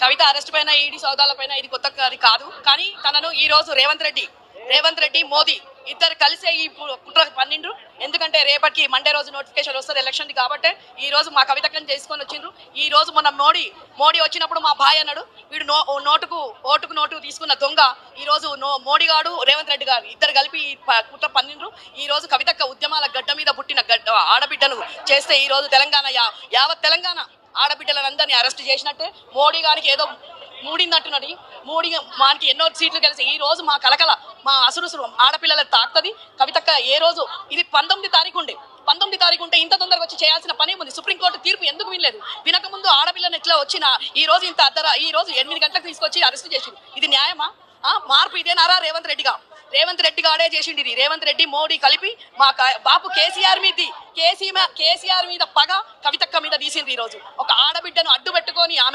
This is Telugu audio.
కవిత అరెస్ట్ పైన ఈడీ సౌదాల పైన ఇది కొత్త కాదు. కానీ తనను ఈ రోజు రేవంత్ రెడ్డి మోదీ ఇద్దరు కలిసే ఈ కుట్ర పన్నిండ్రు. ఎందుకంటే రేపటికి మండే రోజు నోటిఫికేషన్ వస్తుంది ఎలక్షన్ కాబట్టి ఈ రోజు మా కవితకని చేసుకొని వచ్చిండ్రు. ఈ రోజు మొన్న మోడీ వచ్చినప్పుడు మా భాయ్ అన్నాడు, వీడు ఓటుకు నోటు తీసుకున్న దొంగ. ఈ రోజు మోడీ గారు రేవంత్ రెడ్డి గారు ఇద్దరు కలిపి కుట్ర పన్నిండ్రు. ఈ రోజు కవితక్క ఉద్యమాల గడ్డ మీద పుట్టిన ఆడబిడ్డను చేస్తే ఈ రోజు తెలంగాణ యావత్ తెలంగాణ ఆడబిడ్డలందరినీ అరెస్ట్ చేసినట్టే. మోడీ గారికి ఏదో మూడిందంటున్నది. మనకి ఎన్నో సీట్లు కలిసి ఈ రోజు మా కలకల మా అసురుసురు ఆడపిల్లలకు తాకుతుంది. కవితక్క ఏ రోజు ఇది 19 తారీఖు ఉంటే ఇంత తొందరగా వచ్చి చేయాల్సిన పని ఉంది. సుప్రీంకోర్టు తీర్పు ఎందుకు వినలేదు? వినక ముందు ఆడపిల్లని ఎట్లా వచ్చినా ఈ రోజు ఈ రోజు 8 గంటలకు తీసుకొచ్చి అరెస్ట్ చేసింది. ఇది న్యాయమా? మార్పు ఇదేనారా? రేవంత్ రెడ్డి గాడే చేసిండి. ఇది రేవంత్ రెడ్డి మోడీ కలిపి మా బాపు కేసీఆర్ మీద పగ కవితక్క మీద తీసింది. ఈ రోజు ఒక ఆడబిడ్డను అడ్డు పెట్టుకొని ఆమె